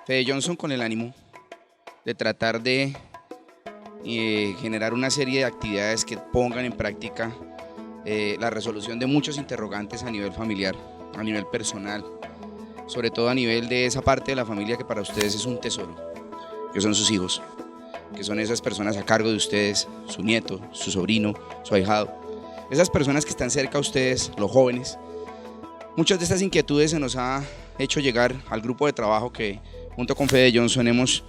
Fede Johnson con el ánimo de tratar de generar una serie de actividades que pongan en práctica la resolución de muchos interrogantes a nivel familiar, a nivel personal, sobre todo a nivel de esa parte de la familia que para ustedes es un tesoro, que son sus hijos, que son esas personas a cargo de ustedes, su nieto, su sobrino, su ahijado, esas personas que están cerca a ustedes, los jóvenes. Muchas de estas inquietudes se nos ha hecho llegar al grupo de trabajo que junto con Fede Johnson hemos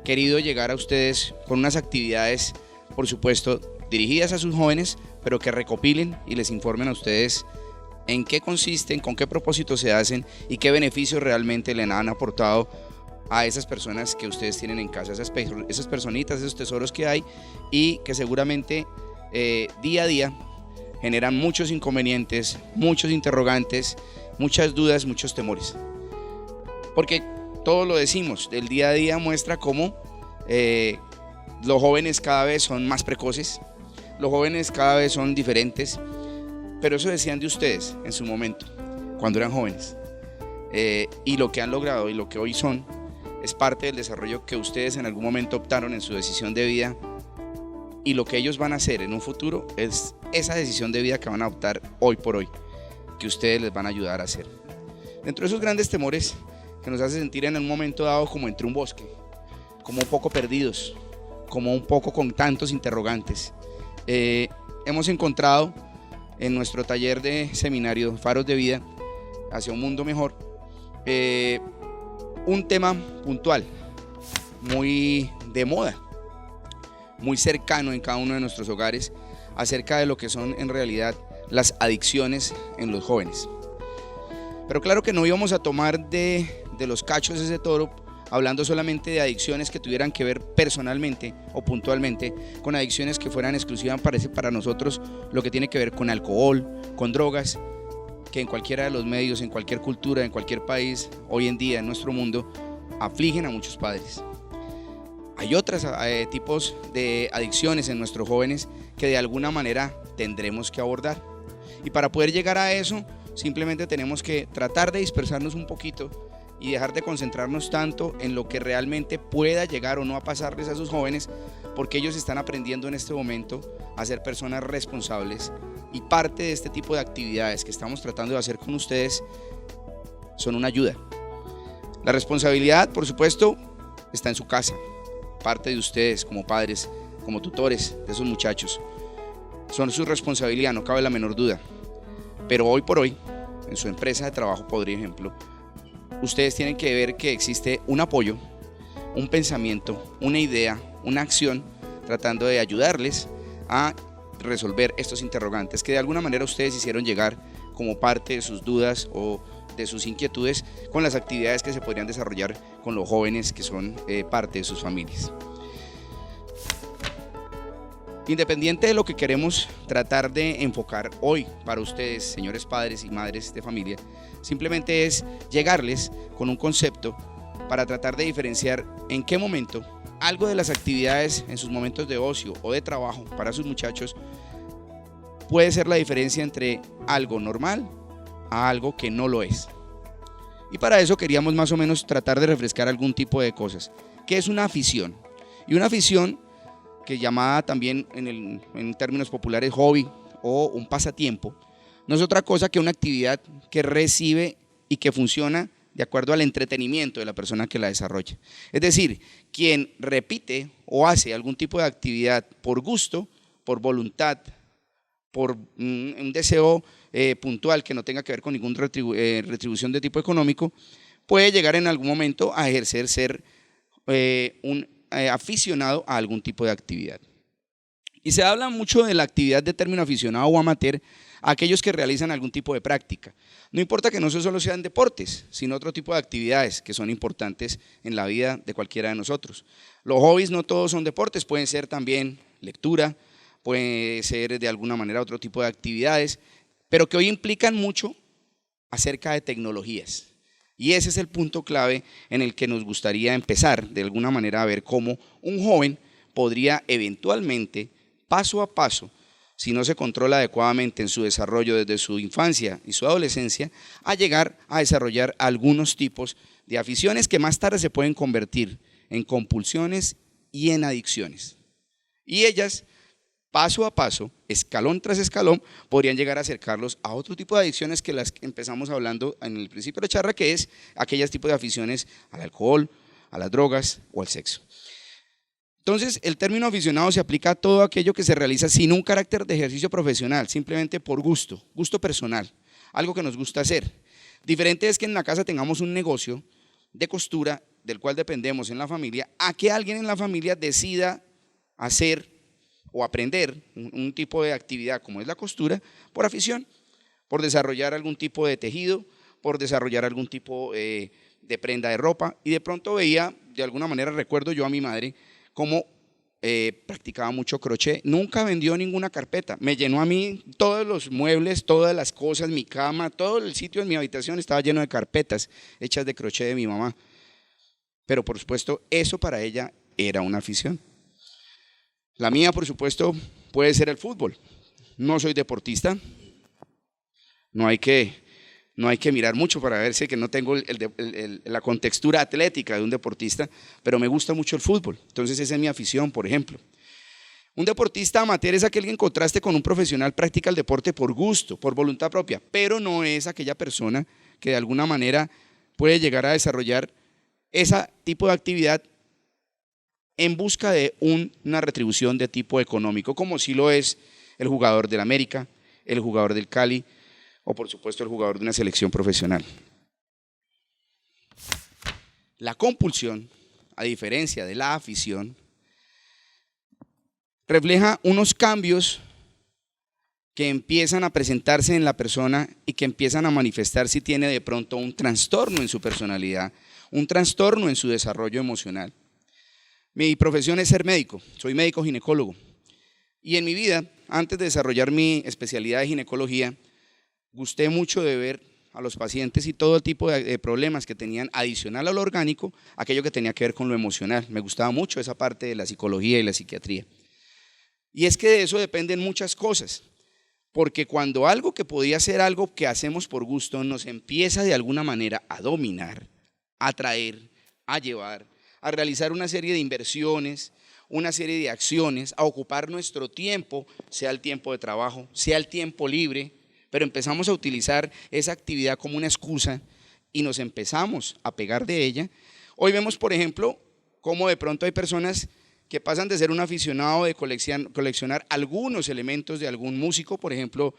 querido llegar a ustedes con unas actividades, por supuesto, dirigidas a sus jóvenes, pero que recopilen y les informen a ustedes en qué consisten, con qué propósito se hacen y qué beneficios realmente le han aportado a esas personas que ustedes tienen en casa, esas personitas, esos tesoros que hay y que seguramente día a día generan muchos inconvenientes, muchos interrogantes, muchas dudas, muchos temores. Porque todo lo decimos, el día a día muestra cómo los jóvenes cada vez son más precoces, los jóvenes cada vez son diferentes, pero eso decían de ustedes en su momento, cuando eran jóvenes. Y lo que han logrado y lo que hoy son es parte del desarrollo que ustedes en algún momento optaron en su decisión de vida, y lo que ellos van a hacer en un futuro es esa decisión de vida que van a optar hoy por hoy, que ustedes les van a ayudar a hacer. Dentro de esos grandes temores que nos hace sentir en un momento dado como entre un bosque, como un poco perdidos, como un poco con tantos interrogantes, hemos encontrado en nuestro taller de seminario Faros de Vida hacia un mundo mejor, un tema puntual, muy de moda, muy cercano en cada uno de nuestros hogares, acerca de lo que son en realidad las adicciones en los jóvenes. Pero claro que no íbamos a tomar de los cachos ese toro hablando solamente de adicciones que tuvieran que ver personalmente o puntualmente con adicciones que fueran exclusivas para nosotros, lo que tiene que ver con alcohol, con drogas, que en cualquiera de los medios, en cualquier cultura, en cualquier país, hoy en día en nuestro mundo, afligen a muchos padres. Hay otros tipos de adicciones en nuestros jóvenes que de alguna manera tendremos que abordar. Y para poder llegar a eso, simplemente tenemos que tratar de dispersarnos un poquito y dejar de concentrarnos tanto en lo que realmente pueda llegar o no a pasarles a sus jóvenes, porque ellos están aprendiendo en este momento a ser personas responsables, y parte de este tipo de actividades que estamos tratando de hacer con ustedes son una ayuda. La responsabilidad, por supuesto, está en su casa, parte de ustedes como padres, como tutores de esos muchachos. Son su responsabilidad, no cabe la menor duda. Pero hoy por hoy, en su empresa de trabajo, por ejemplo, ustedes tienen que ver que existe un apoyo, un pensamiento, una idea, una acción, tratando de ayudarles a resolver estos interrogantes que de alguna manera ustedes hicieron llegar como parte de sus dudas o de sus inquietudes con las actividades que se podrían desarrollar con los jóvenes que son parte de sus familias. Independiente de lo que queremos tratar de enfocar hoy para ustedes, señores padres y madres de familia, simplemente es llegarles con un concepto para tratar de diferenciar en qué momento algo de las actividades en sus momentos de ocio o de trabajo para sus muchachos puede ser la diferencia entre algo normal a algo que no lo es. Y para eso queríamos más o menos tratar de refrescar algún tipo de cosas. ¿Qué es una afición? Y una afición, que llamada también en términos populares hobby o un pasatiempo, no es otra cosa que una actividad que recibe y que funciona de acuerdo al entretenimiento de la persona que la desarrolla. Es decir, quien repite o hace algún tipo de actividad por gusto, por voluntad, por un deseo puntual que no tenga que ver con ninguna retribución de tipo económico, puede llegar en algún momento a ejercer ser un aficionado a algún tipo de actividad. Y se habla mucho de la actividad de término aficionado o amateur a aquellos que realizan algún tipo de práctica. No importa que no solo sean deportes, sino otro tipo de actividades que son importantes en la vida de cualquiera de nosotros. Los hobbies no todos son deportes, pueden ser también lectura, puede ser de alguna manera otro tipo de actividades, pero que hoy implican mucho acerca de tecnologías. Y ese es el punto clave en el que nos gustaría empezar de alguna manera a ver cómo un joven podría eventualmente, paso a paso, si no se controla adecuadamente en su desarrollo desde su infancia y su adolescencia, a llegar a desarrollar algunos tipos de aficiones que más tarde se pueden convertir en compulsiones y en adicciones. Y ellas, paso a paso, escalón tras escalón, podrían llegar a acercarlos a otro tipo de adicciones que las que empezamos hablando en el principio de la charla, que es aquellos tipos de aficiones al alcohol, a las drogas o al sexo. Entonces, el término aficionado se aplica a todo aquello que se realiza sin un carácter de ejercicio profesional, simplemente por gusto, gusto personal, algo que nos gusta hacer. Diferente es que en la casa tengamos un negocio de costura del cual dependemos en la familia, a que alguien en la familia decida hacer o aprender un tipo de actividad como es la costura por afición, por desarrollar algún tipo de tejido, por desarrollar algún tipo de prenda de ropa. Y de pronto veía, de alguna manera recuerdo yo a mi madre, cómo practicaba mucho crochet. Nunca vendió ninguna carpeta, me llenó a mí todos los muebles, todas las cosas, mi cama, todo el sitio en mi habitación estaba lleno de carpetas hechas de crochet de mi mamá. Pero por supuesto, eso para ella era una afición. La mía, por supuesto, puede ser el fútbol. No soy deportista, no hay que mirar mucho para verse que no tengo la contextura atlética de un deportista, pero me gusta mucho el fútbol, entonces esa es mi afición, por ejemplo. Un deportista amateur es aquel que en contraste con un profesional practica el deporte por gusto, por voluntad propia, pero no es aquella persona que de alguna manera puede llegar a desarrollar ese tipo de actividad en busca de una retribución de tipo económico, como si lo es el jugador del América, el jugador del Cali o por supuesto el jugador de una selección profesional. La compulsión, a diferencia de la afición, refleja unos cambios que empiezan a presentarse en la persona y que empiezan a manifestar si tiene de pronto un trastorno en su personalidad, un trastorno en su desarrollo emocional. Mi profesión es ser médico, soy médico ginecólogo y en mi vida, antes de desarrollar mi especialidad de ginecología, gusté mucho de ver a los pacientes y todo el tipo de problemas que tenían adicional a lo orgánico, aquello que tenía que ver con lo emocional. Me gustaba mucho esa parte de la psicología y la psiquiatría. Y es que de eso dependen muchas cosas, porque cuando algo que podía ser algo que hacemos por gusto nos empieza de alguna manera a dominar, a atraer, a llevar, a realizar una serie de inversiones, una serie de acciones, a ocupar nuestro tiempo, sea el tiempo de trabajo, sea el tiempo libre, pero empezamos a utilizar esa actividad como una excusa y nos empezamos a pegar de ella. Hoy vemos, por ejemplo, cómo de pronto hay personas que pasan de ser un aficionado de coleccionar algunos elementos de algún músico, por ejemplo,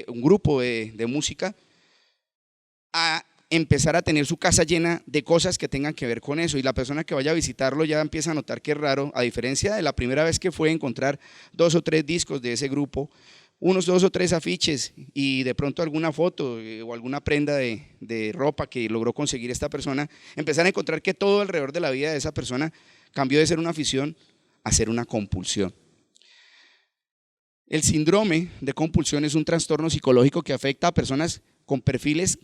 un grupo de música, a empezar a tener su casa llena de cosas que tengan que ver con eso, y la persona que vaya a visitarlo ya empieza a notar que es raro, a diferencia de la primera vez que fue a encontrar 2 o 3 discos de ese grupo, unos 2 o 3 afiches y de pronto alguna foto o alguna prenda de ropa que logró conseguir esta persona, empezar a encontrar que todo alrededor de la vida de esa persona cambió de ser una afición a ser una compulsión. El síndrome de compulsión es un trastorno psicológico que afecta a personas con perfiles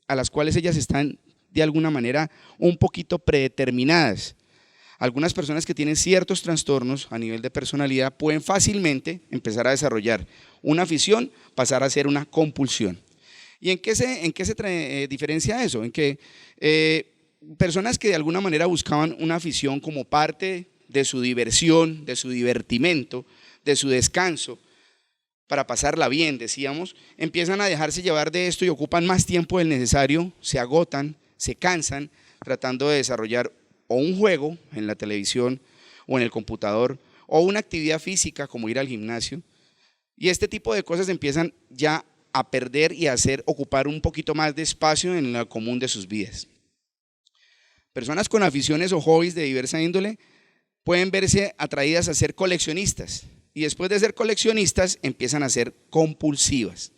a las cuales ellas están de alguna manera un poquito predeterminadas. Algunas personas que tienen ciertos trastornos a nivel de personalidad pueden fácilmente empezar a desarrollar una afición, pasar a ser una compulsión. ¿Y en qué se diferencia eso? En que personas que de alguna manera buscaban una afición como parte de su diversión, de su divertimento, de su descanso, para pasarla bien, decíamos, empiezan a dejarse llevar de esto y ocupan más tiempo del necesario, se agotan, se cansan, tratando de desarrollar o un juego en la televisión o en el computador, o una actividad física como ir al gimnasio, y este tipo de cosas empiezan ya a perder y a ocupar un poquito más de espacio en lo común de sus vidas. Personas con aficiones o hobbies de diversa índole pueden verse atraídas a ser coleccionistas, y después de ser coleccionistas empiezan a ser compulsivas.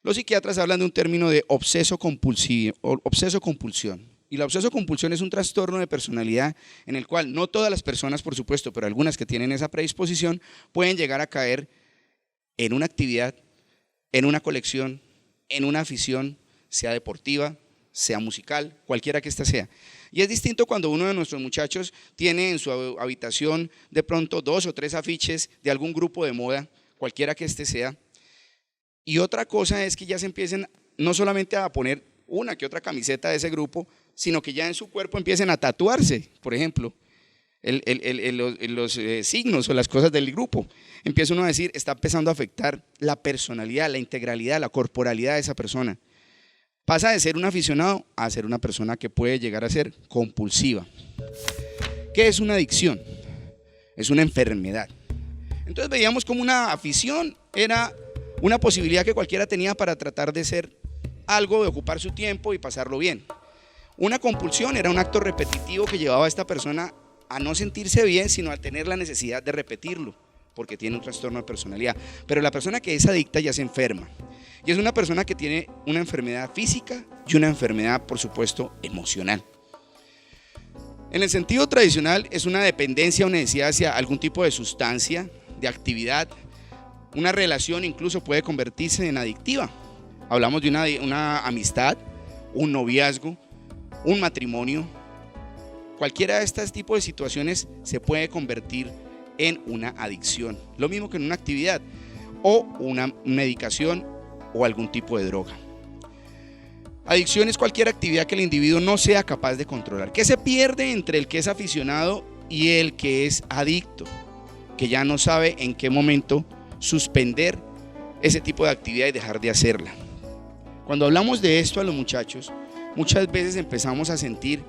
Los psiquiatras hablan de un término de obseso-compulsión, y la obseso-compulsión es un trastorno de personalidad en el cual no todas las personas, por supuesto, pero algunas que tienen esa predisposición pueden llegar a caer en una actividad, en una colección, en una afición, sea deportiva, sea musical, cualquiera que ésta sea. Y es distinto cuando uno de nuestros muchachos tiene en su habitación de pronto 2 o 3 afiches de algún grupo de moda, cualquiera que éste sea. Y otra cosa es que ya se empiecen no solamente a poner una que otra camiseta de ese grupo, sino que ya en su cuerpo empiecen a tatuarse, por ejemplo, los signos o las cosas del grupo. Empieza uno a decir, está empezando a afectar la personalidad, la integralidad, la corporalidad de esa persona. Pasa de ser un aficionado a ser una persona que puede llegar a ser compulsiva. ¿Qué es una adicción? Es una enfermedad. Entonces veíamos como una afición era una posibilidad que cualquiera tenía para tratar de ser algo, de ocupar su tiempo y pasarlo bien. Una compulsión era un acto repetitivo que llevaba a esta persona a no sentirse bien, sino a tener la necesidad de repetirlo, porque tiene un trastorno de personalidad. Pero la persona que es adicta ya se enferma. Y es una persona que tiene una enfermedad física y una enfermedad, por supuesto, emocional. En el sentido tradicional es una dependencia o necesidad hacia algún tipo de sustancia, de actividad. Una relación incluso puede convertirse en adictiva. Hablamos de una amistad, un noviazgo, un matrimonio. Cualquiera de estos tipos de situaciones se puede convertir en una adicción. Lo mismo que en una actividad o una medicación o algún tipo de droga. Adicción es cualquier actividad que el individuo no sea capaz de controlar. ¿Qué se pierde entre el que es aficionado y el que es adicto? Que ya no sabe en qué momento suspender ese tipo de actividad y dejar de hacerla. Cuando hablamos de esto a los muchachos, muchas veces empezamos a sentir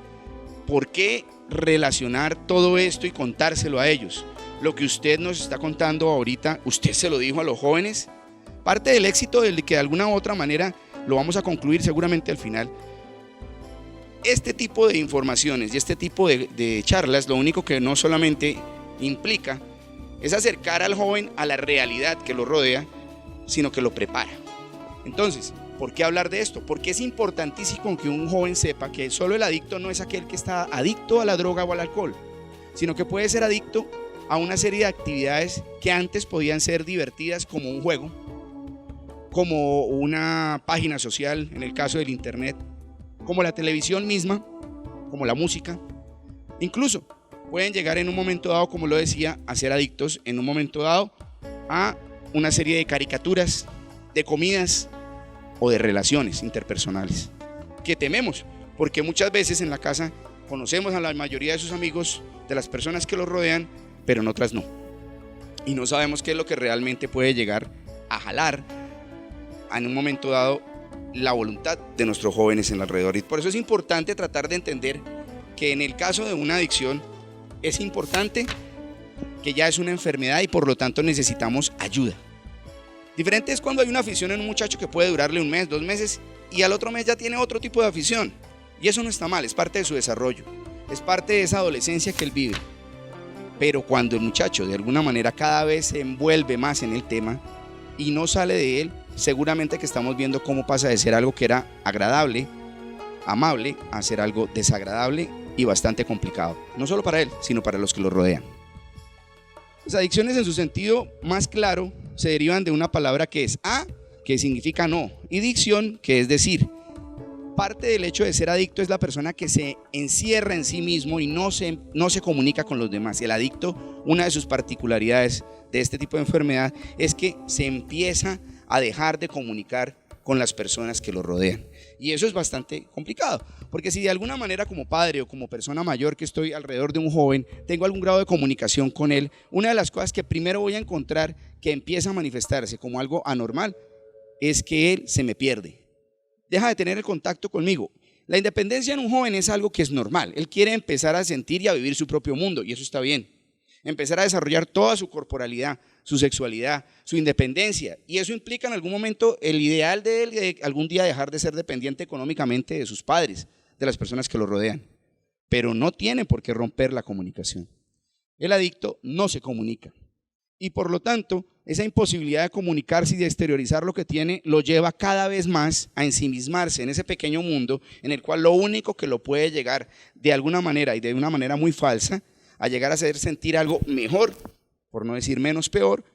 por qué relacionar todo esto y contárselo a ellos. Lo que usted nos está contando ahorita, usted se lo dijo a los jóvenes. Parte del éxito del que de alguna u otra manera lo vamos a concluir seguramente al final. Este tipo de informaciones y este tipo de charlas, lo único que no solamente implica es acercar al joven a la realidad que lo rodea, sino que lo prepara. Entonces, ¿por qué hablar de esto? Porque es importantísimo que un joven sepa que solo el adicto no es aquel que está adicto a la droga o al alcohol, sino que puede ser adicto a una serie de actividades que antes podían ser divertidas, como un juego, como una página social, en el caso del internet, como la televisión misma, como la música. Incluso pueden llegar en un momento dado, como lo decía, a ser adictos en un momento dado a una serie de caricaturas, de comidas o de relaciones interpersonales que tememos, porque muchas veces en la casa conocemos a la mayoría de sus amigos, de las personas que los rodean, pero en otras no, y no sabemos qué es lo que realmente puede llegar a jalar en un momento dado la voluntad de nuestros jóvenes en alrededor. Y por eso es importante tratar de entender que en el caso de una adicción es importante que ya es una enfermedad y por lo tanto necesitamos ayuda. Diferente es cuando hay una afición en un muchacho que puede durarle un mes, 2 meses y al otro mes ya tiene otro tipo de afición, y eso no está mal, es parte de su desarrollo, es parte de esa adolescencia que él vive. Pero cuando el muchacho de alguna manera cada vez se envuelve más en el tema y no sale de él, seguramente que estamos viendo cómo pasa de ser algo que era agradable, amable, a ser algo desagradable y bastante complicado, no solo para él, sino para los que lo rodean. Las adicciones en su sentido más claro se derivan de una palabra que es a, que significa no, y dicción, que es decir. Parte del hecho de ser adicto es la persona que se encierra en sí mismo y no se comunica con los demás. El adicto, una de sus particularidades de este tipo de enfermedad es que se empieza a dejar de comunicar con las personas que lo rodean. Y eso es bastante complicado, porque si de alguna manera como padre o como persona mayor que estoy alrededor de un joven, tengo algún grado de comunicación con él, una de las cosas que primero voy a encontrar que empieza a manifestarse como algo anormal es que él se me pierde. Deja de tener el contacto conmigo. La independencia en un joven es algo que es normal. Él quiere empezar a sentir y a vivir su propio mundo, y eso está bien. Empezar a desarrollar toda su corporalidad, su sexualidad, su independencia, y eso implica en algún momento el ideal de él de algún día dejar de ser dependiente económicamente de sus padres, de las personas que lo rodean, pero no tiene por qué romper la comunicación. El adicto no se comunica y por lo tanto esa imposibilidad de comunicarse y de exteriorizar lo que tiene lo lleva cada vez más a ensimismarse en ese pequeño mundo en el cual lo único que lo puede llegar de alguna manera y de una manera muy falsa a llegar a hacer sentir algo mejor, por no decir menos peor,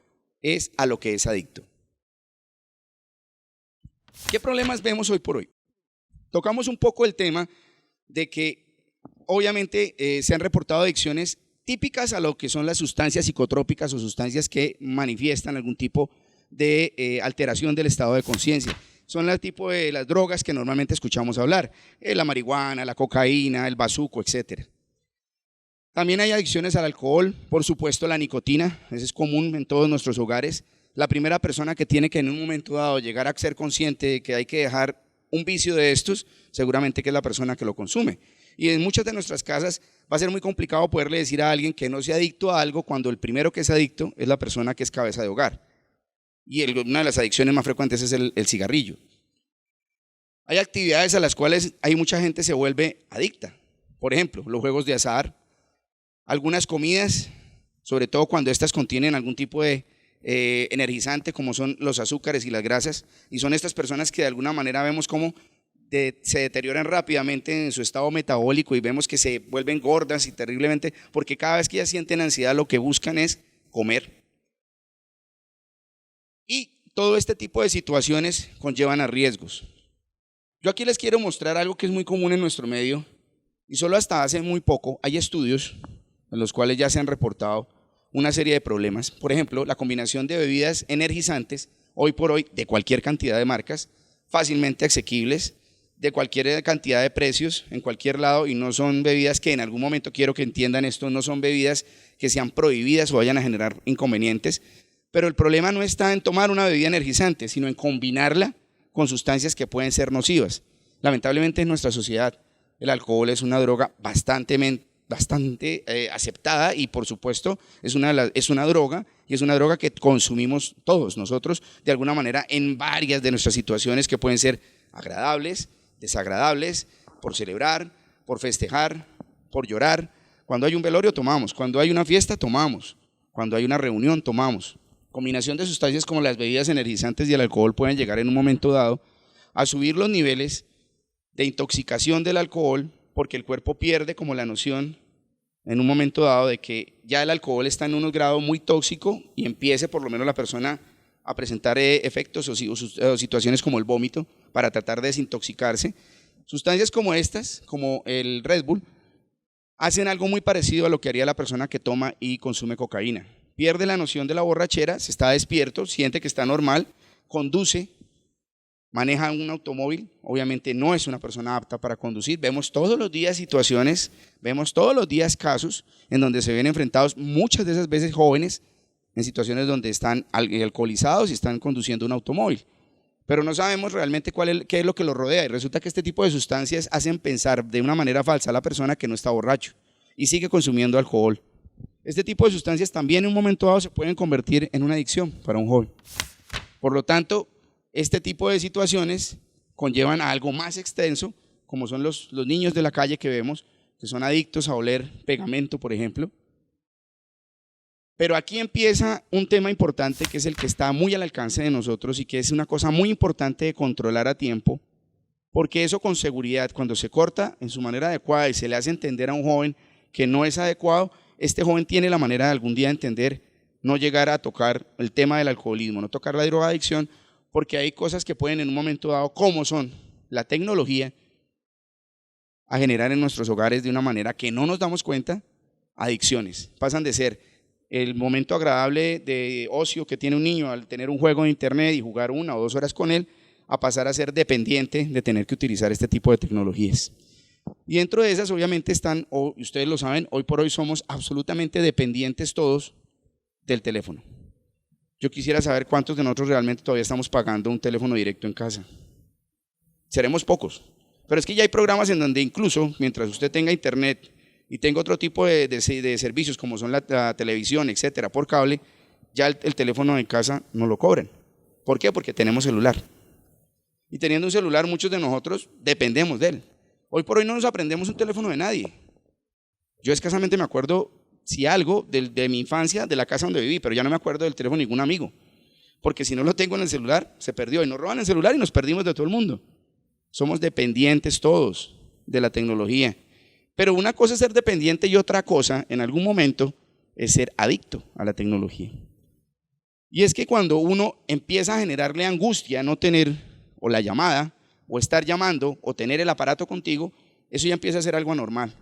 es a lo que es adicto. ¿Qué problemas vemos hoy por hoy? Tocamos un poco el tema de que obviamente se han reportado adicciones típicas a lo que son las sustancias psicotrópicas o sustancias que manifiestan algún tipo de alteración del estado de conciencia. son el tipo de las drogas que normalmente escuchamos hablar, la marihuana, la cocaína, el bazuco, etc. También hay adicciones al alcohol, por supuesto la nicotina, eso es común en todos nuestros hogares. La primera persona que tiene que en un momento dado llegar a ser consciente de que hay que dejar un vicio de estos, seguramente que es la persona que lo consume. Y en muchas de nuestras casas va a ser muy complicado poderle decir a alguien que no sea adicto a algo cuando el primero que es adicto es la persona que es cabeza de hogar. Y una de las adicciones más frecuentes es el cigarrillo. Hay actividades a las cuales hay mucha gente se vuelve adicta. Por ejemplo, los juegos de azar, algunas comidas, sobre todo cuando estas contienen algún tipo de energizante como son los azúcares y las grasas, y son estas personas que de alguna manera vemos cómo se deterioran rápidamente en su estado metabólico y vemos que se vuelven gordas y terriblemente, porque cada vez que ellas sienten ansiedad lo que buscan es comer. Y todo este tipo de situaciones conllevan a riesgos. Yo aquí les quiero mostrar algo que es muy común en nuestro medio y solo hasta hace muy poco hay estudios en los cuales ya se han reportado una serie de problemas. Por ejemplo, la combinación de bebidas energizantes, hoy por hoy, de cualquier cantidad de marcas, fácilmente asequibles, de cualquier cantidad de precios, en cualquier lado, y no son bebidas que en algún momento, quiero que entiendan esto, no son bebidas que sean prohibidas o vayan a generar inconvenientes, pero el problema no está en tomar una bebida energizante, sino en combinarla con sustancias que pueden ser nocivas. Lamentablemente en nuestra sociedad el alcohol es una droga bastante aceptada y por supuesto es una droga y es una droga que consumimos todos nosotros de alguna manera en varias de nuestras situaciones que pueden ser agradables, desagradables, por celebrar, por festejar, por llorar. Cuando hay un velorio tomamos, cuando hay una fiesta tomamos, cuando hay una reunión tomamos. Combinación de sustancias como las bebidas energizantes y el alcohol pueden llegar en un momento dado a subir los niveles de intoxicación del alcohol porque el cuerpo pierde como la noción en un momento dado de que ya el alcohol está en un grado muy tóxico y empiece por lo menos la persona a presentar efectos o situaciones como el vómito para tratar de desintoxicarse. Sustancias como estas, como el Red Bull, hacen algo muy parecido a lo que haría la persona que toma y consume cocaína. Pierde la noción de la borrachera, se está despierto, siente que está normal, conduce, maneja un automóvil, obviamente no es una persona apta para conducir. Vemos todos los días situaciones, vemos todos los días casos en donde se ven enfrentados muchas de esas veces jóvenes en situaciones donde están alcoholizados y están conduciendo un automóvil. Pero no sabemos realmente qué es lo que los rodea y resulta que este tipo de sustancias hacen pensar de una manera falsa a la persona que no está borracho y sigue consumiendo alcohol. Este tipo de sustancias también en un momento dado se pueden convertir en una adicción para un joven. Por lo tanto, este tipo de situaciones conllevan a algo más extenso, como son los niños de la calle que vemos, que son adictos a oler pegamento, por ejemplo. Pero aquí empieza un tema importante que es el que está muy al alcance de nosotros y que es una cosa muy importante de controlar a tiempo, porque eso con seguridad, cuando se corta en su manera adecuada y se le hace entender a un joven que no es adecuado, este joven tiene la manera de algún día entender, no llegar a tocar el tema del alcoholismo, no tocar la drogadicción, porque hay cosas que pueden en un momento dado, como son la tecnología, a generar en nuestros hogares de una manera que no nos damos cuenta, adicciones. Pasan de ser el momento agradable de ocio que tiene un niño al tener un juego de internet y jugar 1 o 2 horas con él, a pasar a ser dependiente de tener que utilizar este tipo de tecnologías. Y dentro de esas obviamente están, ustedes lo saben, hoy por hoy somos absolutamente dependientes todos del teléfono. Yo quisiera saber cuántos de nosotros realmente todavía estamos pagando un teléfono directo en casa. Seremos pocos, pero es que ya hay programas en donde incluso mientras usted tenga internet y tenga otro tipo de servicios como son la televisión, etcétera, por cable, ya el teléfono en casa no lo cobran. ¿Por qué? Porque tenemos celular. Y teniendo un celular muchos de nosotros dependemos de él. Hoy por hoy no nos aprendemos un teléfono de nadie. Yo escasamente me acuerdo, si algo, de mi infancia, de la casa donde viví, pero ya no me acuerdo del teléfono de ningún amigo. Porque si no lo tengo en el celular, se perdió. Y nos roban el celular y nos perdimos de todo el mundo. Somos dependientes todos de la tecnología. Pero una cosa es ser dependiente y otra cosa, en algún momento, es ser adicto a la tecnología. Y es que cuando uno empieza a generarle angustia no tener o la llamada, o estar llamando, o tener el aparato contigo, eso ya empieza a ser algo anormal.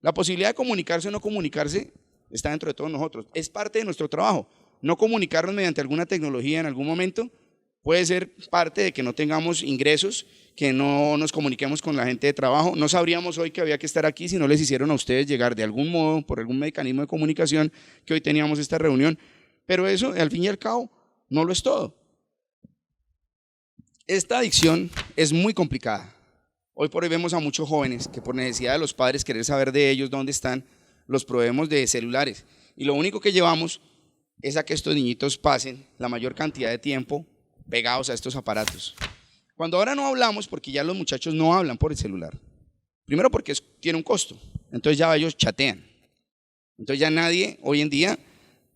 La posibilidad de comunicarse o no comunicarse está dentro de todos nosotros. Es parte de nuestro trabajo. No comunicarnos mediante alguna tecnología en algún momento puede ser parte de que no tengamos ingresos, que no nos comuniquemos con la gente de trabajo. No sabríamos hoy que había que estar aquí si no les hicieron a ustedes llegar de algún modo, por algún mecanismo de comunicación, que hoy teníamos esta reunión. Pero eso, al fin y al cabo, no lo es todo. Esta adicción es muy complicada. Hoy por hoy vemos a muchos jóvenes que por necesidad de los padres querer saber de ellos dónde están, los proveemos de celulares. Y lo único que llevamos es a que estos niñitos pasen la mayor cantidad de tiempo pegados a estos aparatos. Cuando ahora no hablamos, porque ya los muchachos no hablan por el celular. Primero porque tiene un costo, entonces ya ellos chatean. Entonces ya nadie hoy en día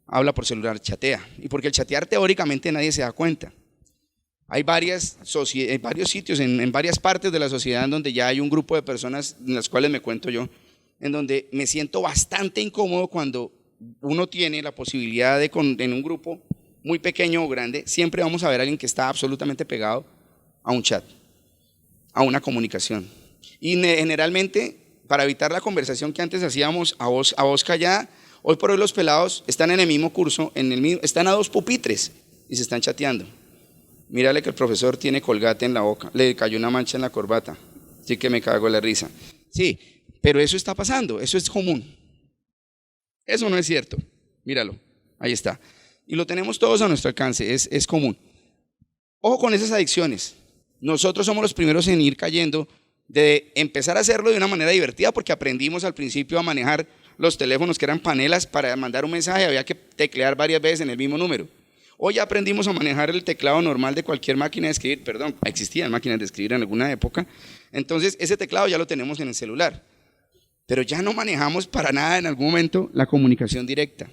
habla por celular, chatea. Y porque el chatear teóricamente nadie se da cuenta. Hay varios sitios en varias partes de la sociedad en donde ya hay un grupo de personas en las cuales me cuento yo, en donde me siento bastante incómodo cuando uno tiene la posibilidad de, en un grupo muy pequeño o grande, siempre vamos a ver a alguien que está absolutamente pegado a un chat, a una comunicación. Y generalmente, para evitar la conversación que antes hacíamos a voz callada, hoy por hoy los pelados están en el mismo curso, están a 2 pupitres y se están chateando. Mírale que el profesor tiene Colgate en la boca, le cayó una mancha en la corbata, así que me cago en la risa. Sí, pero eso está pasando, eso es común. Eso no es cierto, míralo, ahí está. Y lo tenemos todos a nuestro alcance, es común. Ojo con esas adicciones. Nosotros somos los primeros en ir cayendo, de empezar a hacerlo de una manera divertida, porque aprendimos al principio a manejar los teléfonos que eran panelas. Para mandar un mensaje había que teclear varias veces en el mismo número. Hoy ya aprendimos a manejar el teclado normal de cualquier máquina de escribir, perdón, existían máquinas de escribir en alguna época, entonces ese teclado ya lo tenemos en el celular, pero ya no manejamos para nada en algún momento la comunicación directa.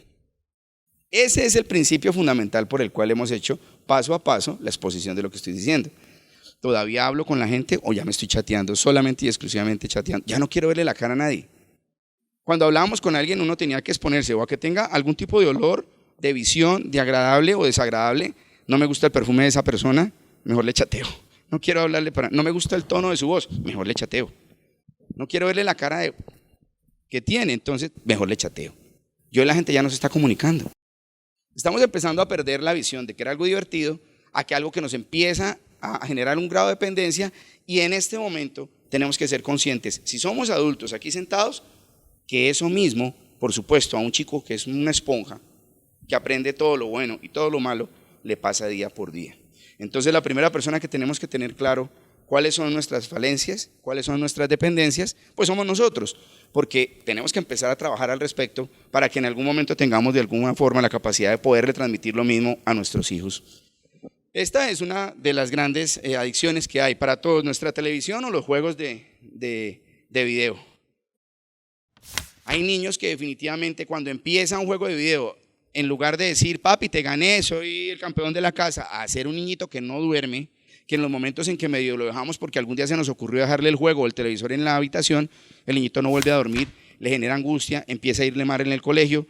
Ese es el principio fundamental por el cual hemos hecho paso a paso la exposición de lo que estoy diciendo. ¿Todavía hablo con la gente o ya me estoy chateando, solamente y exclusivamente chateando? Ya no quiero verle la cara a nadie. Cuando hablábamos con alguien uno tenía que exponerse o a que tenga algún tipo de olor, de visión, de agradable o desagradable. No me gusta el perfume de esa persona, mejor le chateo. No quiero hablarle no me gusta el tono de su voz, mejor le chateo. No quiero verle la cara que tiene, entonces mejor le chateo. Yo y la gente ya no se está comunicando. Estamos empezando a perder la visión de que era algo divertido a que algo que nos empieza a generar un grado de dependencia, y en este momento tenemos que ser conscientes, si somos adultos aquí sentados, que eso mismo, por supuesto, a un chico que es una esponja, que aprende todo lo bueno y todo lo malo, le pasa día por día. Entonces la primera persona que tenemos que tener claro cuáles son nuestras falencias, cuáles son nuestras dependencias, pues somos nosotros, porque tenemos que empezar a trabajar al respecto para que en algún momento tengamos de alguna forma la capacidad de poder retransmitir lo mismo a nuestros hijos. Esta es una de las grandes adicciones que hay para todos, nuestra televisión o los juegos de video. Hay niños que definitivamente cuando empieza un juego de video, en lugar de decir, papi, te gané, soy el campeón de la casa, a ser un niñito que no duerme, que en los momentos en que medio lo dejamos porque algún día se nos ocurrió dejarle el juego o el televisor en la habitación, el niñito no vuelve a dormir, le genera angustia, empieza a irle mal en el colegio,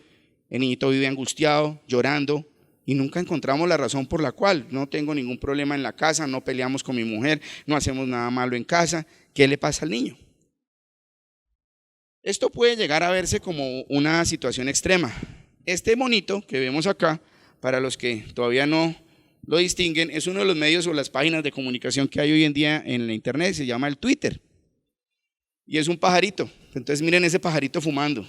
el niñito vive angustiado, llorando, y nunca encontramos la razón por la cual. No tengo ningún problema en la casa, no peleamos con mi mujer, no hacemos nada malo en casa. ¿Qué le pasa al niño? Esto puede llegar a verse como una situación extrema. Este monito que vemos acá, para los que todavía no lo distinguen, es uno de los medios o las páginas de comunicación que hay hoy en día en la internet, se llama el Twitter. Y es un pajarito, entonces miren ese pajarito fumando.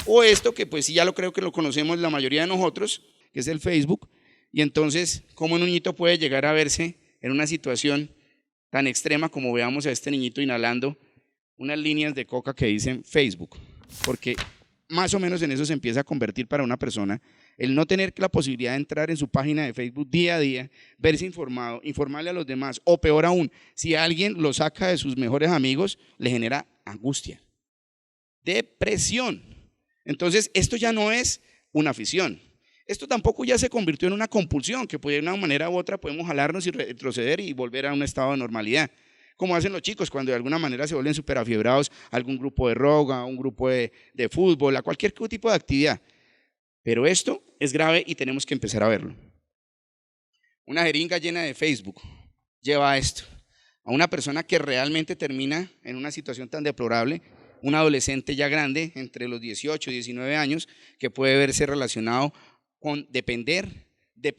O esto que pues sí ya lo creo que lo conocemos la mayoría de nosotros, que es el Facebook. Y entonces, ¿cómo un niñito puede llegar a verse en una situación tan extrema como veamos a este niñito inhalando unas líneas de coca que dicen Facebook? Porque más o menos en eso se empieza a convertir para una persona el no tener la posibilidad de entrar en su página de Facebook día a día, verse informado, informarle a los demás, o peor aún, si alguien lo saca de sus mejores amigos, le genera angustia, depresión. Entonces, esto ya no es una afición. Esto tampoco ya se convirtió en una compulsión, que de una manera u otra podemos jalarnos y retroceder y volver a un estado de normalidad, como hacen los chicos cuando de alguna manera se vuelven súper afiebrados a algún grupo de rock, a un grupo de fútbol, a cualquier tipo de actividad. Pero esto es grave y tenemos que empezar a verlo. Una jeringa llena de Facebook lleva a esto, a una persona que realmente termina en una situación tan deplorable, un adolescente ya grande, entre los 18 y 19 años, que puede verse relacionado con depender de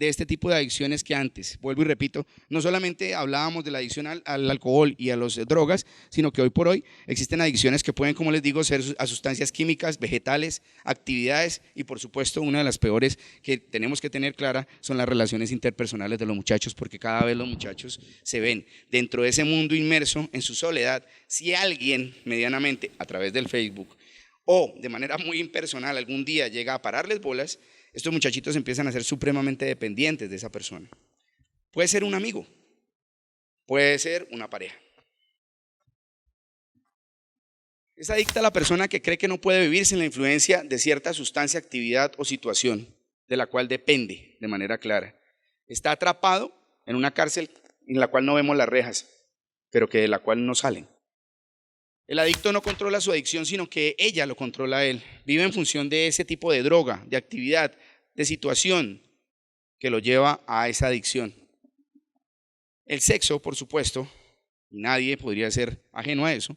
de este tipo de adicciones que antes. Vuelvo y repito, no solamente hablábamos de la adicción al alcohol y a las drogas, sino que hoy por hoy existen adicciones que pueden, como les digo, ser a sustancias químicas, vegetales, actividades y por supuesto una de las peores que tenemos que tener clara son las relaciones interpersonales de los muchachos, porque cada vez los muchachos se ven dentro de ese mundo inmerso en su soledad. Si alguien medianamente a través del Facebook o de manera muy impersonal algún día llega a pararles bolas, estos muchachitos empiezan a ser supremamente dependientes de esa persona. Puede ser un amigo, puede ser una pareja. Es adicta a la persona que cree que no puede vivir sin la influencia de cierta sustancia, actividad o situación de la cual depende de manera clara. Está atrapado en una cárcel en la cual no vemos las rejas, pero que de la cual no salen. El adicto no controla su adicción, sino que ella lo controla a él. Vive en función de ese tipo de droga, de actividad, de situación que lo lleva a esa adicción. El sexo, por supuesto, y nadie podría ser ajeno a eso,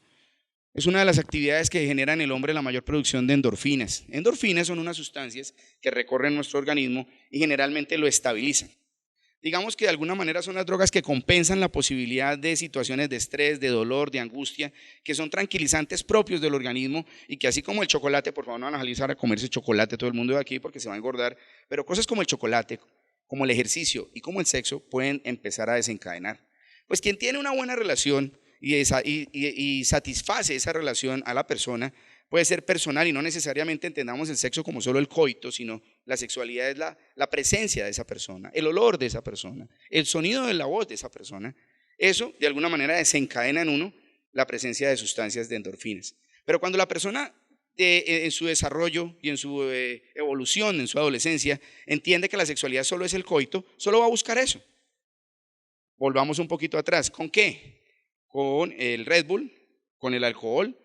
es una de las actividades que genera en el hombre la mayor producción de endorfinas. Endorfinas son unas sustancias que recorren nuestro organismo y generalmente lo estabilizan. Digamos que de alguna manera son las drogas que compensan la posibilidad de situaciones de estrés, de dolor, de angustia, que son tranquilizantes propios del organismo y que así como el chocolate, por favor no van a salir a comerse chocolate todo el mundo de aquí porque se va a engordar, pero cosas como el chocolate, como el ejercicio y como el sexo pueden empezar a desencadenar. Pues quien tiene una buena relación y satisface esa relación a la persona, puede ser personal y no necesariamente entendamos el sexo como solo el coito, sino la sexualidad es la presencia de esa persona, el olor de esa persona, el sonido de la voz de esa persona. Eso de alguna manera desencadena en uno la presencia de sustancias de endorfinas. Pero cuando la persona en su desarrollo y en su evolución, en su adolescencia, entiende que la sexualidad solo es el coito, solo va a buscar eso. Volvamos un poquito atrás. ¿Con qué? Con el Red Bull, con el alcohol,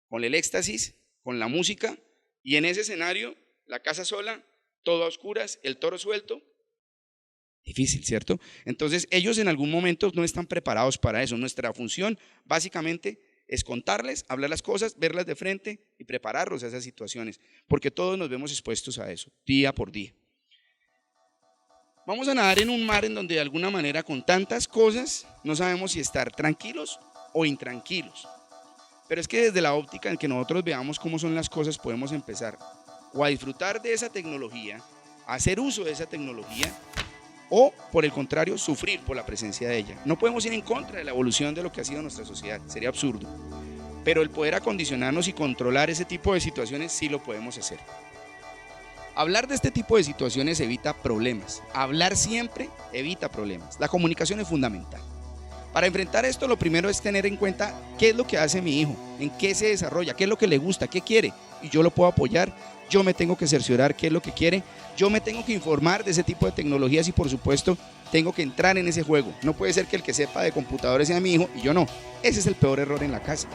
con el éxtasis, con la música, y en ese escenario, la casa sola, todo a oscuras, el toro suelto. Difícil, ¿cierto? Entonces ellos en algún momento no están preparados para eso. Nuestra función básicamente es contarles, hablar las cosas, verlas de frente y prepararlos a esas situaciones, porque todos nos vemos expuestos a eso, día por día. Vamos a nadar en un mar en donde de alguna manera con tantas cosas no sabemos si estar tranquilos o intranquilos. Pero es que desde la óptica en que nosotros veamos cómo son las cosas podemos empezar o a disfrutar de esa tecnología, a hacer uso de esa tecnología o por el contrario sufrir por la presencia de ella. No podemos ir en contra de la evolución de lo que ha sido nuestra sociedad, sería absurdo. Pero el poder acondicionarnos y controlar ese tipo de situaciones sí lo podemos hacer. Hablar de este tipo de situaciones evita problemas. Hablar siempre evita problemas. La comunicación es fundamental. Para enfrentar esto, lo primero es tener en cuenta qué es lo que hace mi hijo, en qué se desarrolla, qué es lo que le gusta, qué quiere, y yo lo puedo apoyar. Yo me tengo que cerciorar qué es lo que quiere, yo me tengo que informar de ese tipo de tecnologías y por supuesto tengo que entrar en ese juego. No puede ser que el que sepa de computadores sea mi hijo y yo no. Ese es el peor error en la casa,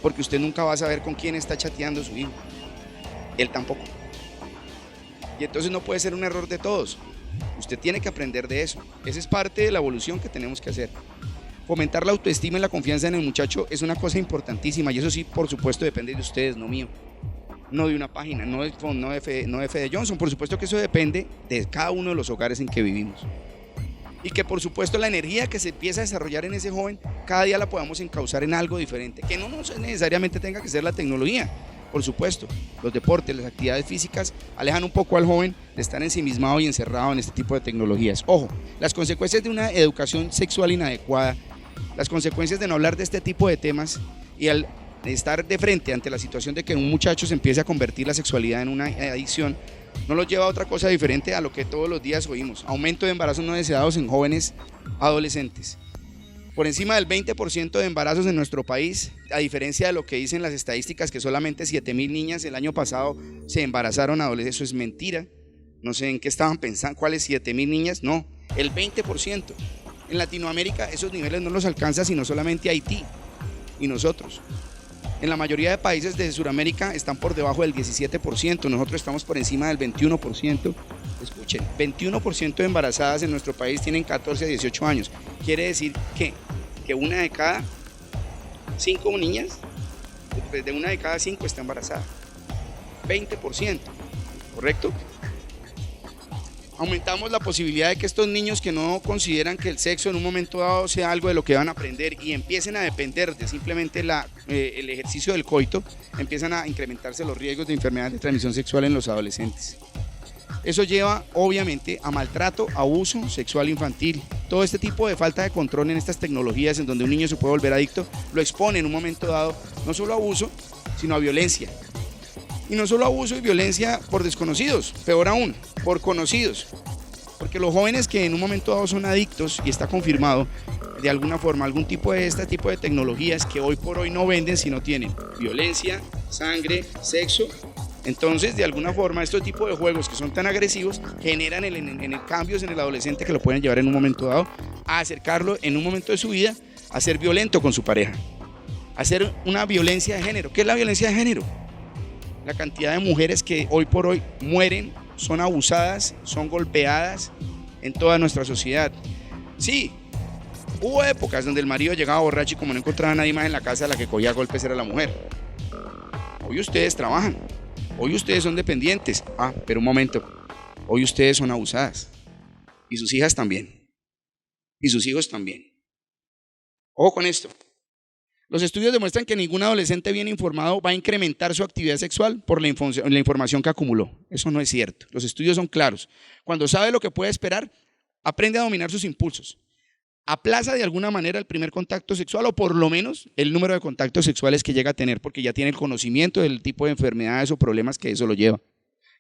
porque usted nunca va a saber con quién está chateando su hijo, él tampoco. Y entonces no puede ser un error de todos. Usted tiene que aprender de eso. Esa es parte de la evolución que tenemos que hacer. Fomentar la autoestima y la confianza en el muchacho es una cosa importantísima y eso sí, por supuesto, depende de ustedes, no mío. No de una página, no de Fede Johnson. Por supuesto que eso depende de cada uno de los hogares en que vivimos. Y que por supuesto la energía que se empieza a desarrollar en ese joven, cada día la podamos encauzar en algo diferente. Que no necesariamente tenga que ser la tecnología. Por supuesto, los deportes, las actividades físicas alejan un poco al joven de estar ensimismado y encerrado en este tipo de tecnologías. Ojo, las consecuencias de una educación sexual inadecuada, las consecuencias de no hablar de este tipo de temas y al estar de frente ante la situación de que un muchacho se empiece a convertir la sexualidad en una adicción, no los lleva a otra cosa diferente a lo que todos los días oímos. Aumento de embarazos no deseados en jóvenes adolescentes. Por encima del 20% de embarazos en nuestro país, a diferencia de lo que dicen las estadísticas, que solamente 7,000 niñas el año pasado se embarazaron adolescentes. Eso es mentira. No sé en qué estaban pensando, ¿cuáles 7,000 niñas? No, el 20%. En Latinoamérica esos niveles no los alcanza sino solamente Haití y nosotros. En la mayoría de países de Sudamérica están por debajo del 17%, nosotros estamos por encima del 21%. Escuchen, 21% de embarazadas en nuestro país tienen 14 a 18 años. Quiere decir que una de cada 5 niñas, de una de cada 5 está embarazada. 20%, ¿correcto? aumentamos la posibilidad de que estos niños que no consideran que el sexo en un momento dado sea algo de lo que van a aprender y empiecen a depender de simplemente el ejercicio del coito, empiezan a incrementarse los riesgos de enfermedades de transmisión sexual en los adolescentes. Eso lleva obviamente a maltrato, abuso sexual infantil. Todo este tipo de falta de control en estas tecnologías en donde un niño se puede volver adicto, lo expone en un momento dado no solo a abuso, sino a violencia. Y no solo abuso y violencia por desconocidos, peor aún, por conocidos. Porque los jóvenes que en un momento dado son adictos, y está confirmado de alguna forma, algún tipo de este tipo de tecnologías que hoy por hoy no venden si no tienen violencia, sangre, sexo. Entonces, de alguna forma, estos tipos de juegos que son tan agresivos generan cambios en el adolescente que lo pueden llevar en un momento dado a acercarlo en un momento de su vida a ser violento con su pareja, a hacer una violencia de género. ¿Qué es la violencia de género? La cantidad de mujeres que hoy por hoy mueren, son abusadas, son golpeadas en toda nuestra sociedad. Sí, hubo épocas donde el marido llegaba borracho y como no encontraba a nadie más en la casa, la que cogía golpes era la mujer. Hoy ustedes trabajan, hoy ustedes son dependientes. Pero un momento, hoy ustedes son abusadas. Y sus hijas también. Y sus hijos también. Ojo con esto. Los estudios demuestran que ningún adolescente bien informado va a incrementar su actividad sexual por la información que acumuló. Eso no es cierto. Los estudios son claros. Cuando sabe lo que puede esperar, aprende a dominar sus impulsos. Aplaza de alguna manera el primer contacto sexual o por lo menos el número de contactos sexuales que llega a tener porque ya tiene el conocimiento del tipo de enfermedades o problemas que eso lo lleva.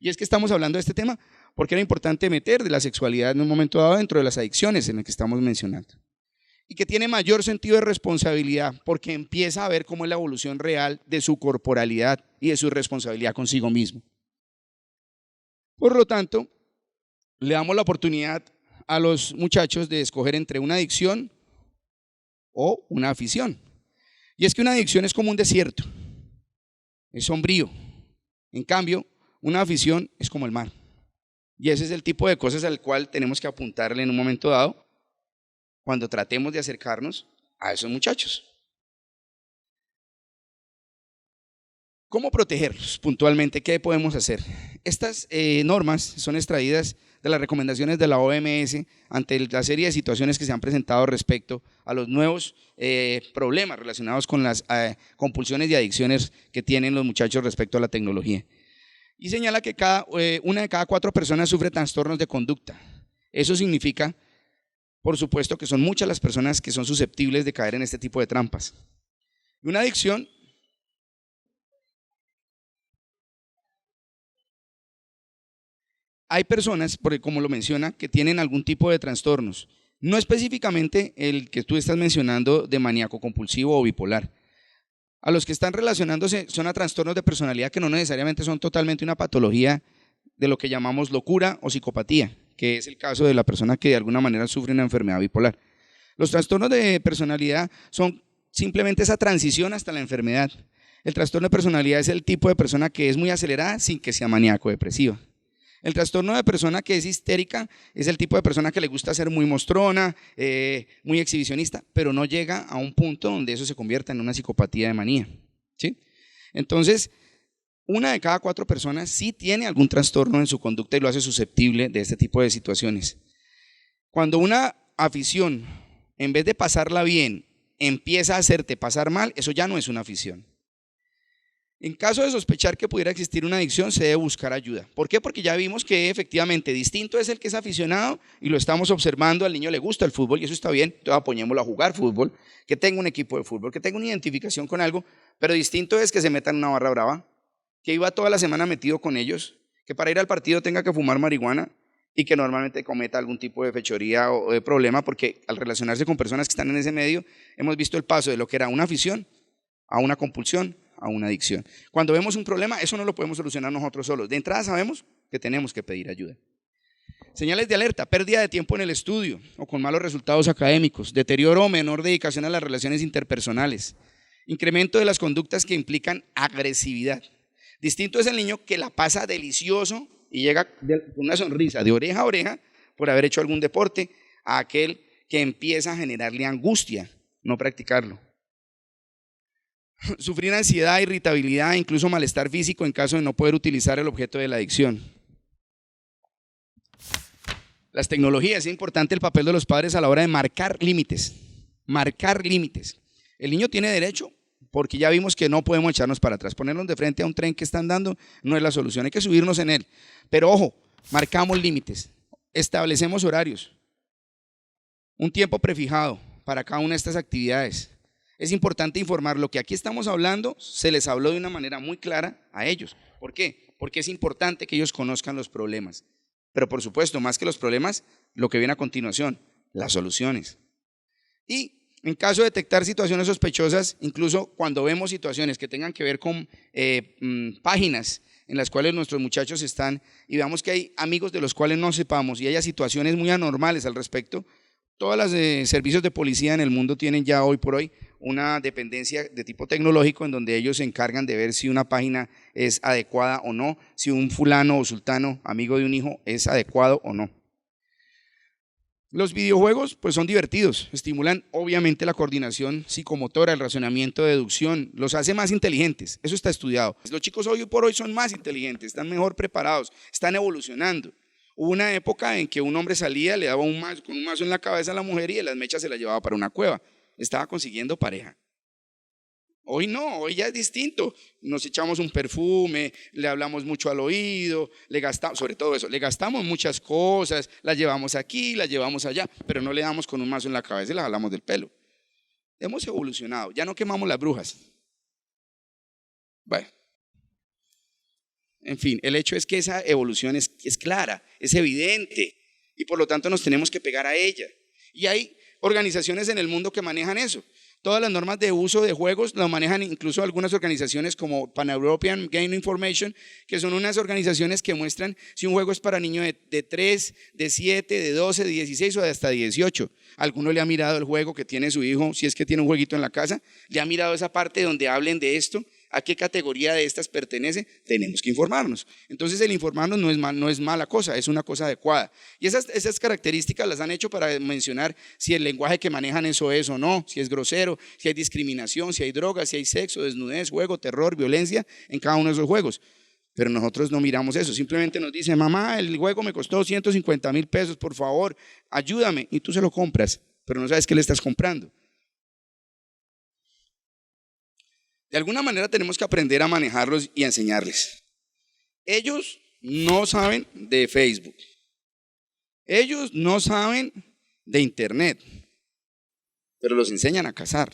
Y es que estamos hablando de este tema porque era importante meter de la sexualidad en un momento dado dentro de las adicciones en las que estamos mencionando. Y que tiene mayor sentido de responsabilidad porque empieza a ver cómo es la evolución real de su corporalidad y de su responsabilidad consigo mismo. Por lo tanto, le damos la oportunidad a los muchachos de escoger entre una adicción o una afición. Y es que una adicción es como un desierto, es sombrío. En cambio, una afición es como el mar. Y ese es el tipo de cosas al cual tenemos que apuntarle en un momento dado cuando tratemos de acercarnos a esos muchachos. ¿Cómo protegerlos puntualmente? ¿Qué podemos hacer? Estas normas son extraídas de las recomendaciones de la OMS ante la serie de situaciones que se han presentado respecto a los nuevos problemas relacionados con las compulsiones y adicciones que tienen los muchachos respecto a la tecnología. Y señala que una de cada 4 personas sufre trastornos de conducta. Eso significa, por supuesto, que son muchas las personas que son susceptibles de caer en este tipo de trampas. Y una adicción hay personas, como lo menciona, que tienen algún tipo de trastornos, no específicamente el que tú estás mencionando de maníaco compulsivo o bipolar. A los que están relacionándose son a trastornos de personalidad que no necesariamente son totalmente una patología de lo que llamamos locura o psicopatía, que es el caso de la persona que de alguna manera sufre una enfermedad bipolar. Los trastornos de personalidad son simplemente esa transición hasta la enfermedad. El trastorno de personalidad es el tipo de persona que es muy acelerada sin que sea maníaco depresiva. El trastorno de persona que es histérica es el tipo de persona que le gusta ser muy mostrona, muy exhibicionista, pero no llega a un punto donde eso se convierta en una psicopatía de manía, ¿sí? Entonces, una de cada 4 personas sí tiene algún trastorno en su conducta y lo hace susceptible de este tipo de situaciones. Cuando una afición, en vez de pasarla bien, empieza a hacerte pasar mal, eso ya no es una afición. En caso de sospechar que pudiera existir una adicción, se debe buscar ayuda. ¿Por qué? Porque ya vimos que efectivamente distinto es el que es aficionado y lo estamos observando, al niño le gusta el fútbol y eso está bien, entonces apoyémoslo a jugar fútbol, que tenga un equipo de fútbol, que tenga una identificación con algo, pero distinto es que se meta en una barra brava, que iba toda la semana metido con ellos, que para ir al partido tenga que fumar marihuana y que normalmente cometa algún tipo de fechoría o de problema, porque al relacionarse con personas que están en ese medio, hemos visto el paso de lo que era una afición a una compulsión, a una adicción. Cuando vemos un problema, eso no lo podemos solucionar nosotros solos. De entrada sabemos que tenemos que pedir ayuda. Señales de alerta: pérdida de tiempo en el estudio o con malos resultados académicos, deterioro o menor dedicación a las relaciones interpersonales, incremento de las conductas que implican agresividad. Distinto es el niño que la pasa delicioso y llega con una sonrisa de oreja a oreja por haber hecho algún deporte, a aquel que empieza a generarle angustia no practicarlo. Sufrir ansiedad, irritabilidad e incluso malestar físico en caso de no poder utilizar el objeto de la adicción. Las tecnologías, es importante el papel de los padres a la hora de marcar límites. Marcar límites. El niño tiene derecho, porque ya vimos que no podemos echarnos para atrás. Ponernos de frente a un tren que están dando no es la solución, hay que subirnos en él. Pero ojo, marcamos límites, establecemos horarios, un tiempo prefijado para cada una de estas actividades. Es importante informar lo que aquí estamos hablando, se les habló de una manera muy clara a ellos. ¿Por qué? Porque es importante que ellos conozcan los problemas. Pero por supuesto, más que los problemas, lo que viene a continuación, las soluciones. Y en caso de detectar situaciones sospechosas, incluso cuando vemos situaciones que tengan que ver con páginas en las cuales nuestros muchachos están y veamos que hay amigos de los cuales no sepamos y haya situaciones muy anormales al respecto, todos los servicios de policía en el mundo tienen ya hoy por hoy una dependencia de tipo tecnológico en donde ellos se encargan de ver si una página es adecuada o no, si un fulano o sultano, amigo de un hijo, es adecuado o no. Los videojuegos pues son divertidos, estimulan obviamente la coordinación psicomotora, el razonamiento, deducción, los hace más inteligentes, eso está estudiado. Los chicos hoy por hoy son más inteligentes, están mejor preparados, están evolucionando. Hubo una época en que un hombre salía, le daba un mazo, con un mazo en la cabeza a la mujer y de las mechas se la llevaba para una cueva, estaba consiguiendo pareja. Hoy no, hoy ya es distinto, nos echamos un perfume, le hablamos mucho al oído, le gastamos, sobre todo eso, le gastamos muchas cosas, las llevamos aquí, las llevamos allá, pero no le damos con un mazo en la cabeza y la jalamos del pelo. Hemos evolucionado, ya no quemamos las brujas. Bueno, en fin, el hecho es que esa evolución es clara, es evidente y por lo tanto nos tenemos que pegar a ella. Y hay organizaciones en el mundo que manejan eso. Todas las normas de uso de juegos lo manejan incluso algunas organizaciones como Pan-European Game Information, que son unas organizaciones que muestran si un juego es para niños de 3, de 7, de 12, de 16 o de hasta 18. Alguno le ha mirado el juego que tiene su hijo, si es que tiene un jueguito en la casa, le ha mirado esa parte donde hablen de esto, a qué categoría de estas pertenece, tenemos que informarnos. Entonces el informarnos no es mala cosa, es una cosa adecuada. Y esas características las han hecho para mencionar si el lenguaje que manejan eso es o no, si es grosero, si hay discriminación, si hay drogas, si hay sexo, desnudez, juego, terror, violencia en cada uno de esos juegos. Pero nosotros no miramos eso, simplemente nos dice, mamá, el juego me costó 150,000 pesos, por favor, ayúdame. Y tú se lo compras, pero no sabes qué le estás comprando. De alguna manera tenemos que aprender a manejarlos y a enseñarles. Ellos no saben de Facebook. Ellos no saben de Internet, pero los enseñan a cazar.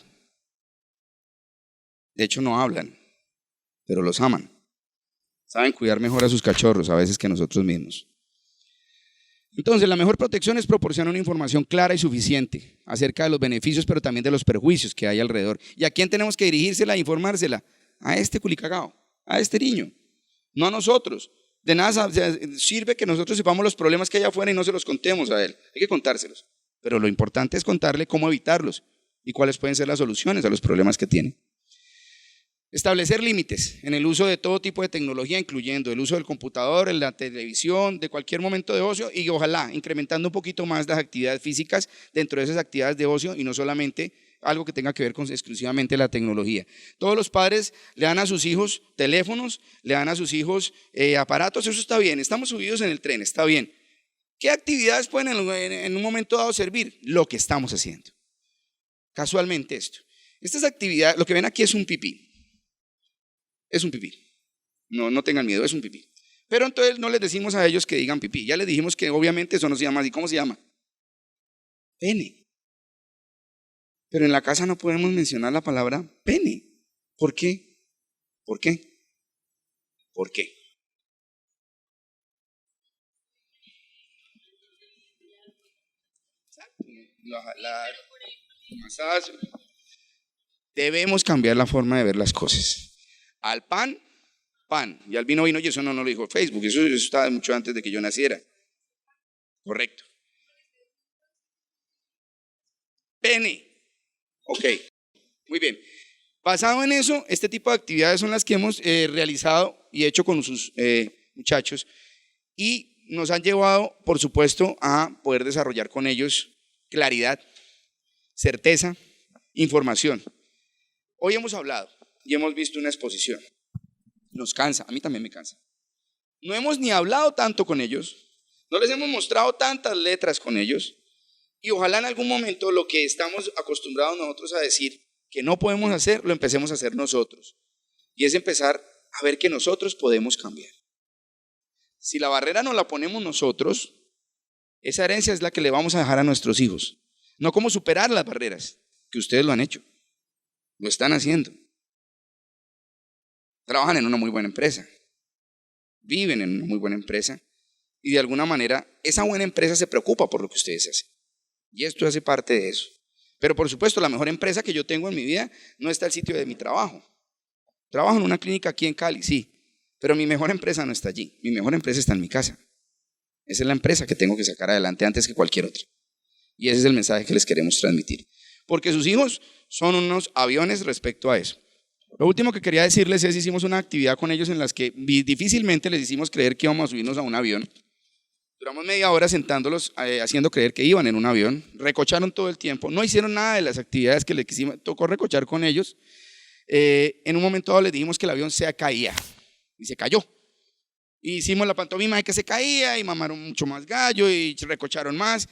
De hecho no hablan, pero los aman. Saben cuidar mejor a sus cachorros a veces que nosotros mismos. Entonces, la mejor protección es proporcionar una información clara y suficiente acerca de los beneficios, pero también de los perjuicios que hay alrededor. ¿Y a quién tenemos que dirigírsela e informársela? A este culicagao, a este niño, no a nosotros. De nada sirve que nosotros sepamos los problemas que hay afuera y no se los contemos a él. Hay que contárselos. Pero lo importante es contarle cómo evitarlos y cuáles pueden ser las soluciones a los problemas que tiene. Establecer límites en el uso de todo tipo de tecnología, incluyendo el uso del computador, la televisión, de cualquier momento de ocio y ojalá incrementando un poquito más las actividades físicas dentro de esas actividades de ocio y no solamente algo que tenga que ver con exclusivamente la tecnología. Todos los padres le dan a sus hijos teléfonos, le dan a sus hijos aparatos, eso está bien, estamos subidos en el tren, está bien. ¿Qué actividades pueden en un momento dado servir? Lo que estamos haciendo. Casualmente esto. Estas actividades, lo que ven aquí es un pipí. Es un pipí. No tengan miedo, es un pipí. Pero entonces no les decimos a ellos que digan pipí. Ya les dijimos que obviamente eso no se llama así. ¿Cómo se llama? Pene. Pero en la casa no podemos mencionar la palabra pene. ¿Por qué? ¿Por qué? ¿Por qué? Debemos cambiar la forma de ver las cosas. Al pan, pan. Y al vino, vino. Y eso no lo dijo Facebook. Eso estaba mucho antes de que yo naciera. Correcto. Pene. Ok. Muy bien. Basado en eso, este tipo de actividades son las que hemos realizado y hecho con sus muchachos. Y nos han llevado, por supuesto, a poder desarrollar con ellos claridad, certeza, información. Hoy hemos hablado y hemos visto una exposición. Nos cansa, a mí también me cansa. No hemos ni hablado tanto con ellos, No les hemos mostrado tantas letras con ellos. Y ojalá en algún momento lo que estamos acostumbrados nosotros a decir que no podemos hacer, lo empecemos a hacer nosotros. Y es empezar a ver que nosotros podemos cambiar. Si la barrera no la ponemos nosotros, esa herencia es la que le vamos a dejar a nuestros hijos. No cómo superar las barreras, que ustedes lo han hecho. Lo están haciendo. Trabajan en una muy buena empresa. Viven en una muy buena empresa. Y de alguna manera, esa buena empresa se preocupa por lo que ustedes hacen. Y esto hace parte de eso. Pero por supuesto, la mejor empresa que yo tengo en mi vida no está al sitio de mi trabajo. Trabajo en una clínica aquí en Cali, sí. Pero mi mejor empresa no está allí. Mi mejor empresa está en mi casa. Esa es la empresa que tengo que sacar adelante antes que cualquier otra. Y ese es el mensaje que les queremos transmitir. Porque sus hijos son unos aviones respecto a eso. Lo último que quería decirles es, hicimos una actividad con ellos en las que difícilmente les hicimos creer que íbamos a subirnos a un avión. Duramos media hora sentándolos, haciendo creer que iban en un avión. Recocharon todo el tiempo. No hicieron nada de las actividades que les tocó recochar con ellos. En un momento dado les dijimos que el avión se caía. Y se cayó. Y hicimos la pantomima de que se caía y mamaron mucho más gallo y recocharon más.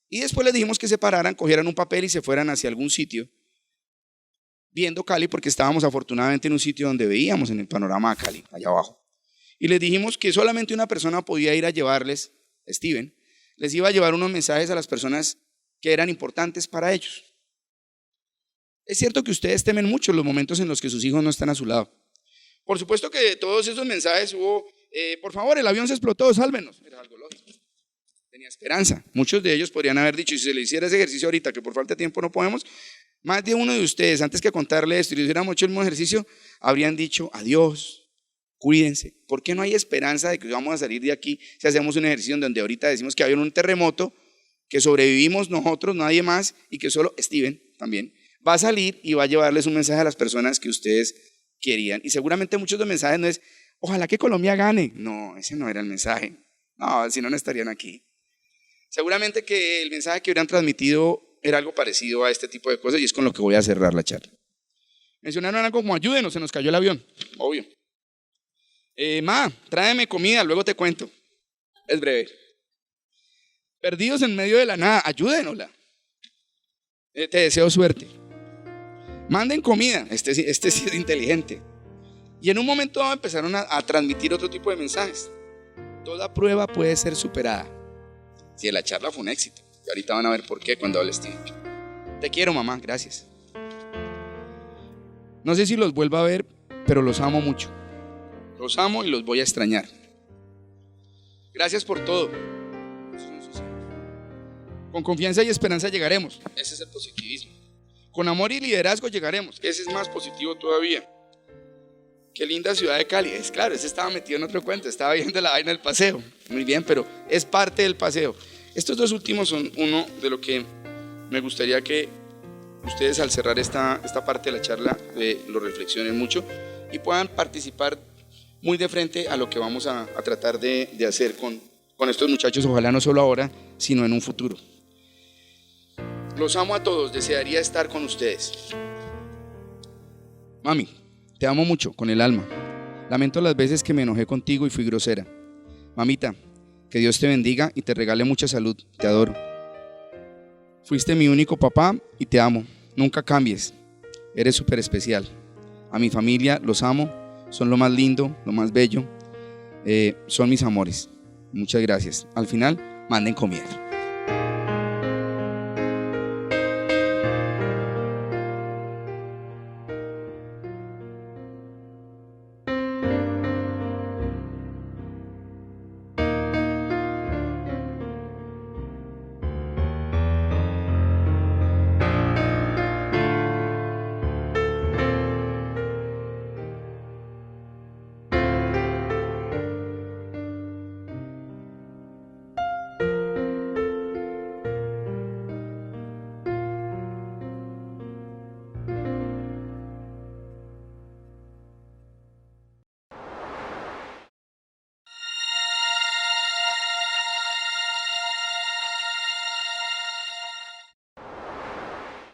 Y después les dijimos que se pararan, cogieran un papel y se fueran hacia algún sitio viendo Cali, porque estábamos afortunadamente en un sitio donde veíamos en el panorama a Cali, allá abajo. Y les dijimos que solamente una persona podía ir a llevarles, Steven, les iba a llevar unos mensajes a las personas que eran importantes para ellos. Es cierto que ustedes temen mucho los momentos en los que sus hijos no están a su lado. Por supuesto que de todos esos mensajes hubo, por favor, el avión se explotó, sálvenos. Era algo lógico. Tenía esperanza. Muchos de ellos podrían haber dicho, si se le hiciera ese ejercicio ahorita, que por falta de tiempo no podemos, más de uno de ustedes, antes que contarle esto y le hubiéramos hecho el mismo ejercicio, habrían dicho, adiós, cuídense. ¿Por qué no hay esperanza de que vamos a salir de aquí si hacemos un ejercicio en donde ahorita decimos que había un terremoto, que sobrevivimos nosotros, nadie más, y que solo Steven también va a salir y va a llevarles un mensaje a las personas que ustedes querían? Y seguramente muchos de los mensajes no es, ojalá que Colombia gane. No, ese no era el mensaje. No, si no, no estarían aquí. Seguramente que el mensaje que hubieran transmitido era algo parecido a este tipo de cosas y es con lo que voy a cerrar la charla. Mencionaron algo como ayúdenos, se nos cayó el avión, obvio. Ma, tráeme comida, luego te cuento. Es breve. Perdidos en medio de la nada, ayúdenosla. Te deseo suerte. Manden comida, este sí es inteligente. Y en un momento dado empezaron a transmitir otro tipo de mensajes. Toda prueba puede ser superada. Si la charla fue un éxito. Y ahorita van a ver por qué cuando hable Steven. Te quiero, mamá, gracias. No sé si los vuelvo a ver, pero los amo mucho. Los amo y los voy a extrañar. Gracias por todo. Con confianza y esperanza llegaremos. Ese es el positivismo. Con amor y liderazgo llegaremos. Ese es más positivo todavía. Qué linda ciudad de Cali. Es claro, ese estaba metido en otro cuento. Estaba viendo la vaina del paseo. Muy bien, pero es parte del paseo. Estos dos últimos son uno de lo que me gustaría que ustedes al cerrar esta parte de la charla lo reflexionen mucho y puedan participar muy de frente a lo que vamos a tratar de hacer con estos muchachos, ojalá no solo ahora, sino en un futuro. Los amo a todos, desearía estar con ustedes. Mami, te amo mucho, con el alma. Lamento las veces que me enojé contigo y fui grosera. Mamita, que Dios te bendiga y te regale mucha salud, te adoro. Fuiste mi único papá y te amo, nunca cambies, eres súper especial. A mi familia los amo, son lo más lindo, lo más bello, son mis amores. Muchas gracias. Al final, manden comida.